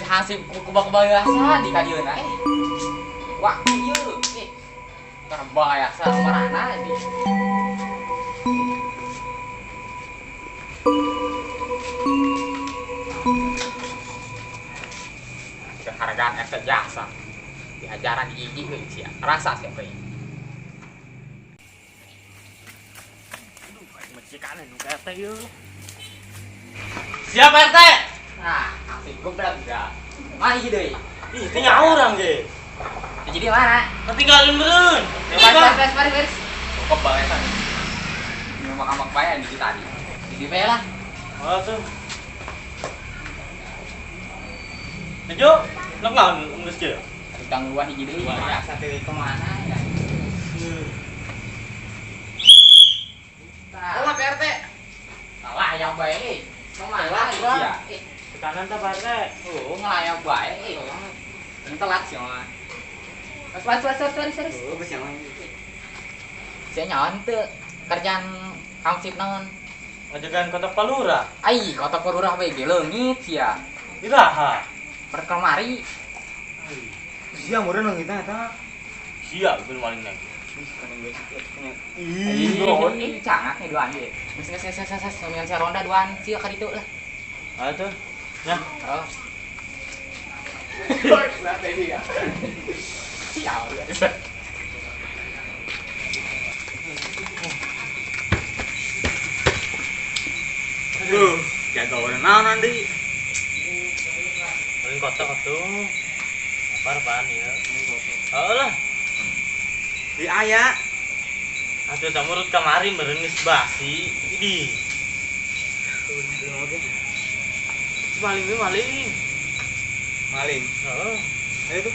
hasib kubak-kubak di kadieuna wah ieu terbayasa marana di kehargaan efek jasa diajaran gigi euy sia rasa siapa ini aduh majikan nu kata ieu siap RT nah asik goblok enggak mah ieu deui Ih, tinggal orang ge. jadi mana Ketinggalin beureun. Baris cukup banget kan nyamak-amak bae di tadi jadi bae lah Oh tuh. Nejo, lo ngaun geus kieu. tukang luah hiji deui biasa teh kemana ya salah PRT salah yang bae salah ya Tekanan teh Pak RT. oh ngelayak bae ini telat sih mah sorry Oh, geus yang saya nyaon teu kerjaan kamsip naon ngajegan kotak palura. ai kotak perurah bae ge leungit sia Iraha. perkemari Sia meureun nang kita eta. Sia beul maling nang. ih ini cangak nih duaan ge geus samian saya ronda duaan sia ka ditu lah Atuh. Ya. oh nah tadi ya sial Aduh, jaga orang naon nanti. Paling kotak atuh. Apaan ya? Heeh lah. Di aya. Atuh tah murut kamari meureun geus basi. Idih. Maling we maling. Maling. Heeh. Itu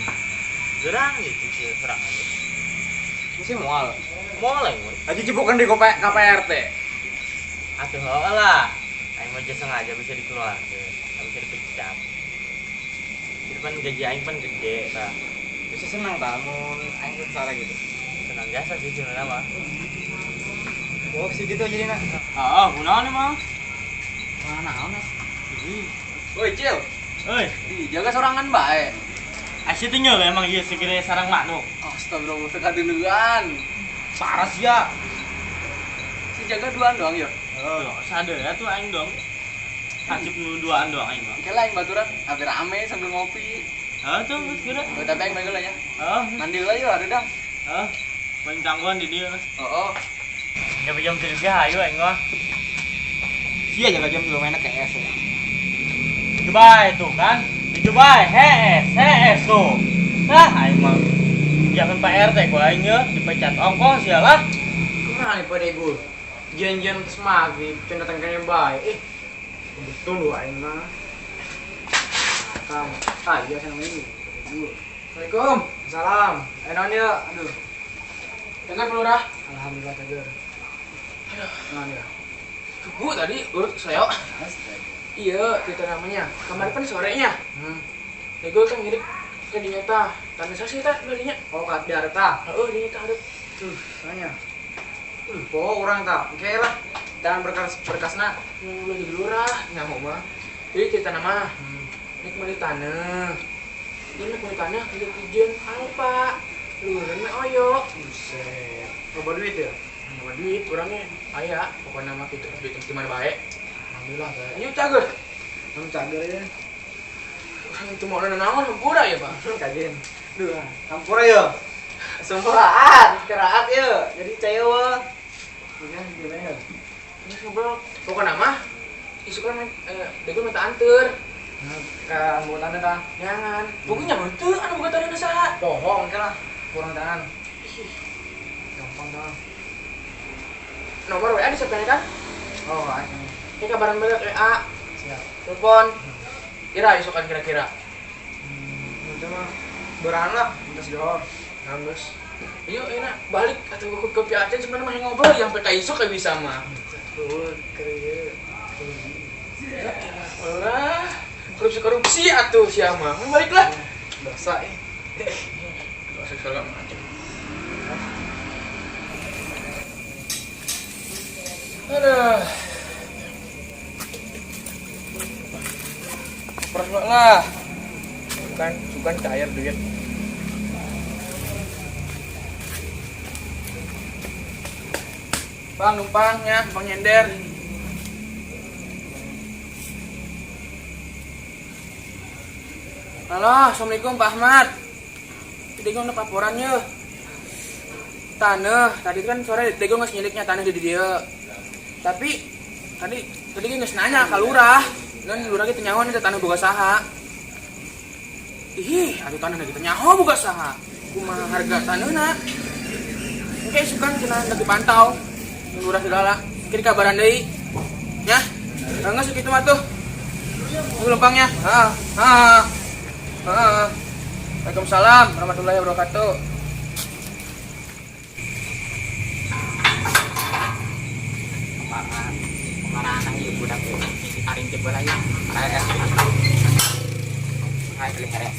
Gerang gitu sih serangan. mesti moal. Mulai mun. Aja cipukan di KPRT. Atuh heeh lah. Aing mah just sengaja bisa dikeluarkeun. Bisa dipecat. Itu kan gaji aing pan gede tah. Bisa senang ta mun aing teu salah gitu. Senang biasa sih sebenarnya mah. Oh, sih gitu jadi nak. Heeh, kunaon mah? mana naon Woi, Cil. Euy, jaga sorangan bae asih teh nyeul emang ieu segede sarang manuk. astagfirullah teu kadeulean Parah sia. si jaga duaan doang ya Oh, sadar tuh aing dong. Hajib nu duaan doang aing mah. oke lah yang baturan hampir rame sambil ngopi Heeh tuh geus kira. tapi aing bae ya Heeh, mandi lah yuk ada dang heeh. Main tangguhan di dieu. oh Nya jam 3 hayu aing mah. Sia jaga jam dulu mainnya kayak es ya. Coba itu kan. Coba hees tuh. Nah, aing mah jangan Pak RT ku aing ya dipecat ongkos ya lah. Kumaha nih pada ibu? Janjian terus maghrib, cuma datang ke bae. Itu lu aing mah. Kamu, iya senang ini. Assalamualaikum. Salam. Naon ya? Aduh. dengar pelurah Alhamdulillah teger. Naon ya? Tugu tadi urut saya iya kita namanya kemarin kan sorenya gue kan ngirik ke dinyata tanda saksi tak belinya Oh, kat di areta. dinyata ada Nanya. Oh, orang tak. Oke lah. Dan berkasna. yang lagi lurah nama mah jadi kita nama ini kembali tanah ini kembali tanah kita izin apa lurah mah oyo Buset. Loba duit ya? nama duit orangnya ayah pokoknya nama kita duit di mana baik Alhamdulillah bae. yuk cager Nang cager ya. orang itu mau nanawan hampura ya pak Kagen. Duh, campur ayo. Sumberaan, keraat ya. Jadi cewek. Bukan gimana ya? ini ngobrol pokoknya nama isu kan dia minta anter Ka anggotana ta. jangan pokoknya betul anu bukan tanda nasa Bohong ke lah. Kurang tangan. Gampang dah. nomor WA disetelkan kan Oh, ayo. ini kabaran balik WA Siap. telepon kira isukan kira-kira Nanti mah beranak, minta sedor. nangis yuk enak balik atau ke piacen sebenarnya mah ngobrol yang PK isu kayak bisa mah Tuh, kerja. Orang korupsi atuh siapa balik lah Dosa dosa segala macam aduh perlu lah sukan cair duit. Bang numpangnya, bang nyender. Halo, assalamualaikum Pak Ahmad. Tadi gue laporannya. Tanah, tadi kan sore tadi gue nggak nyiliknya tanah di dia. Tapi tadi gue nggak nanya ke lurah. Dan lurah kita nyawa nih tanah boga saha. Ih, aduh tanah kita nyawa boga saha. Kumaha harga tanahna? Oke, sukan kena lagi pantau. Lurah segala. Kiri kabaran deui. Ya. Enggak segitu mah tuh. Ini lempangnya. Waalaikumsalam warahmatullahi wabarakatuh. Kemarahan ieu budak ieu. Ditaring teh bae aya. Hai beli heres.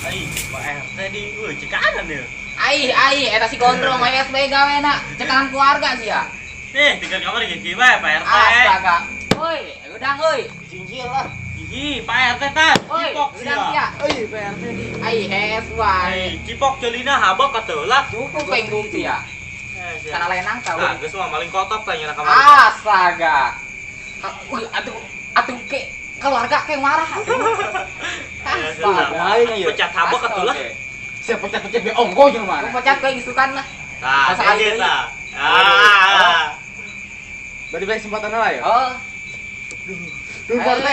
Ai, Pak RT di cekanan ya. Ai, eta si gondrong ESB gawena cekanan keluarga sih ya. Nih, tinggal kamar gigi bae Pak RT. Astaga. Woi, udang euy. Jinjil lah. Ih, Pak RT tah, Woi, cipok udang sia. sia. Euy, PRT di. Ai hes wae. Cipok celina habak kateulah. Cukup pengung sih ya. Kana lenang tahu. Nah, geus mah maling kotok teh nyana kamar. Astaga. Uy, atuh ke keluarga ke marah atuh. Astaga. Pecat habak kateulah. Siapa pecat-pecat be ongko jeung mana? Aku pecat kayak gisukan lah. Tah, Masa kayak kali tah. Bari bae kesempatan lah ya. Oh. Duh, PRT.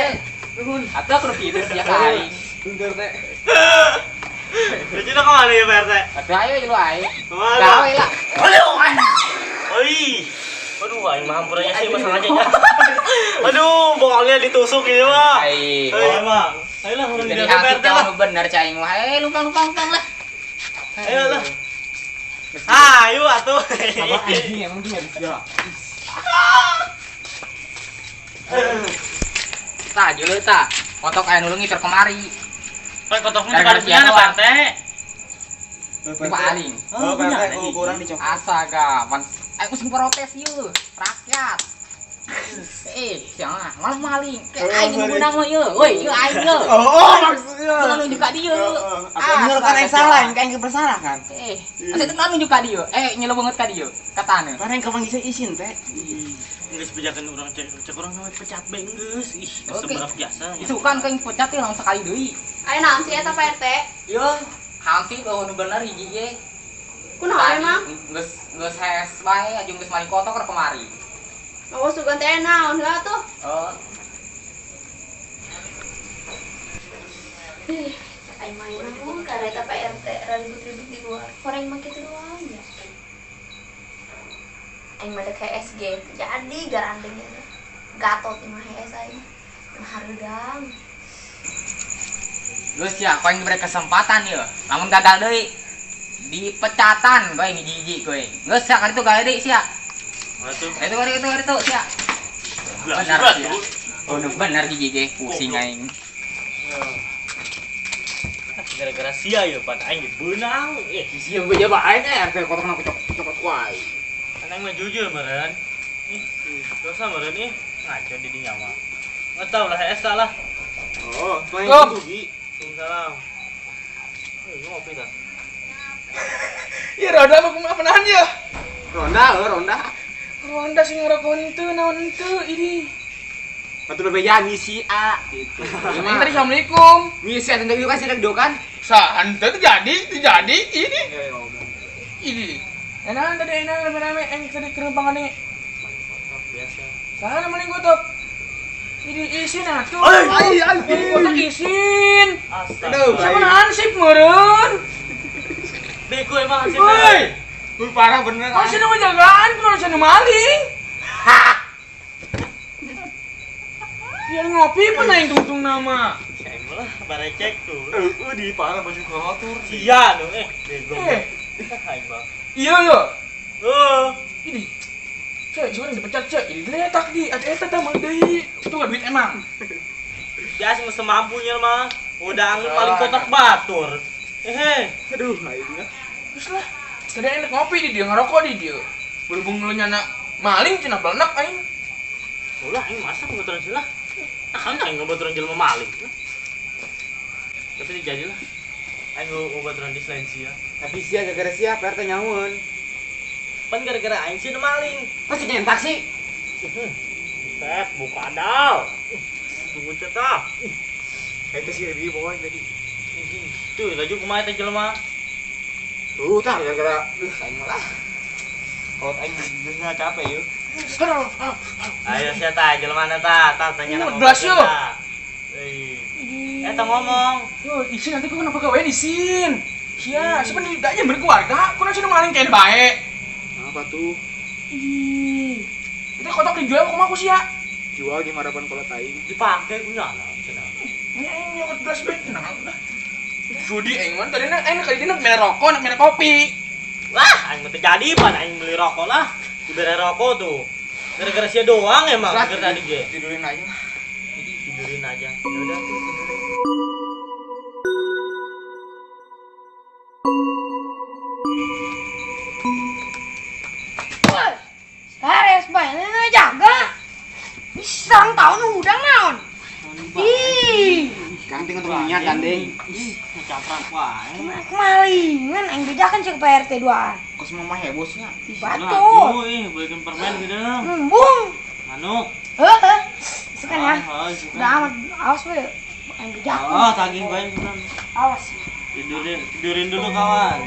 Nuhun. Atuh kudu kitu sih ya kain. Duh, PRT. Jadi kok mana ya Pak RT? Atuh ayo lu ai. Kemana? Gawe lah. Oi. Aduh, aing mah hampurnya sih masalah aja. Aduh, bokongnya ditusuk ini mah. Ai. Ayo, Bang. Ayolah, urang Jadi di hati RT lah. kalau bener caing mah. Lumpang lah. Ayolah. Ayo atuh. Abang anjing emang dia bisa. Tah, jeuleut tah. Kotok aya nulung ngiter kemari. Pak kotoknya Gara-gara di mana Pak RT? Di paling. Oh, punya ada kurang dicok. Astaga, man. Ayo usung protes yeuh, rakyat. Jangan malah maling. Kayak aing ngundang mah yeuh. Woi, ieu aing yeuh. Oh, maksudnya. Kudu nunjuk ka dieu. Bener kan yang salah, yang kayak bersalah kan? Asa teu nunjuk ka dieu. Nyelebeungeut ka dieu. Katana. Karena yang kepanggil izin teh. Geus bejakeun urang cek urang mah pecat bae geus. Ih, Oke. seberap biasa. Itu kan kayak pecat teh langsung sekali deui. Ayo naon sih eta Pak RT? Yeuh, hanti nu bener hiji ge. Kunaon emang? Geus hes bae ajung geus maling kotok ke kemari. Oh, sugan teh naon heula tuh? Oh, Ayo main naon karena eta Pak RT ribut-ribut di luar. Koreng make teh doang ya. Aing mah kayak SG jadi garandengnya. Gatot mah hes aing. Harudang. geus ya koeng diberi kesempatan yeuh. Lamun gagal deui dipecatan koeng hiji-hiji koeng. Geus ya kali itu gawe deui sia. Atuh. Itu sia. Benar sia. Oh, benar hiji ge pusing aing. Gara-gara sia ya pan aing beunang. Sia beja bae RT kotokna cokot wae. Anang mah jujur meureun. Ih, dosa meureun ih. Ngaco di dinya mah. Enggak tahu lah esa lah. Oh, main Kom. Gi. Waalaikumsalam. Ini ngopi dah. Iya roda apa nahan ya? Ronda. Ronda sing ngerokok itu naon itu ini. Batu bebeja misi A gitu. Emang tadi assalamualaikum. Misi A tentang itu kan sih dokan. Santai terjadi ini. Enak tadi enak rame-rame tadi kerempangan nih. Biasa. Sana maling kotok. Ini isin atuh. Ai, Maling kotok isin. Astaga. Aduh, Sama hansip meureun. Bego emang sih. Woi, Wih, parah bener. masih nu jagaan kalau sana maling. Dia ngopi pun aing tungtung nama. Saya malah barecek tuh. Di parah baju kotor. Sia lu bego. Hai bang. Iya yo. Oh. Ini. Cek, juga dipecat cek. Ini letak di. Ada eta tah mang deui. Itu duit emang. Biasa mah semampunya mah. Udah angin paling kotak batur. Aduh, aingnya. Terus lah. Tadi enak ngopi di dia, ngerokok di dia. Berhubung lu nyana maling cenah belenak aing. Ulah aing masak kebetulan sih lah. Kan aing kebetulan jelema maling. Tapi jadilah. Aing obat randis lain sih ya. Tapi sia gara-gara sia PRT nyamun. Pan gara-gara aing sih maling. Masih nyentak sih. Set, buka dal. Tunggu cetak. Itu sih lebih bawah tadi. Tuh, laju kumaha teh jelema. Tuh tah gara-gara aing malah. Kalau aing geus capek yuk. Aduh, Ayo sia tah jelema tah tanya nama. Udah, yuk. Eta ngomong. yo isin nanti kok kenapa gawean isin? Sia, sebenarnya tidaknya berkeluarga, kok nasi maling kayak baik. Apa tuh? Ih, itu kotak dijual kok aku sia. Jual di marapan kalau taing. Dipakai punya lah cenah. Ini aing nyokot gelas bet tenang dah. Judi aing mah tadi aing kali ini nak merek rokok, nak merek kopi. Wah, aing mah teh jadi pan aing beli rokok lah. Dibere rokok tuh. Gara-gara sia doang emang gara tadi ge. Tidurin aja. Tidurin aja. Ya udah tuh tidurin. Woi, seres bae jaga. Pisang tahun udang naon. Ih, Kanting untuk minyak gandeng. Caprak wae. kemalingan aing bejakan cek PRT 2. Kos mama hebosnya. Di Nah, batu. tuh, belikan permen ke dalam. Mumbung. Manuk. Heeh. Isukan ya. Isukan. Udah amat awas we. Aing bejakan. Oh, tagih bae sunan. Awas. Tidurin dulu kawan.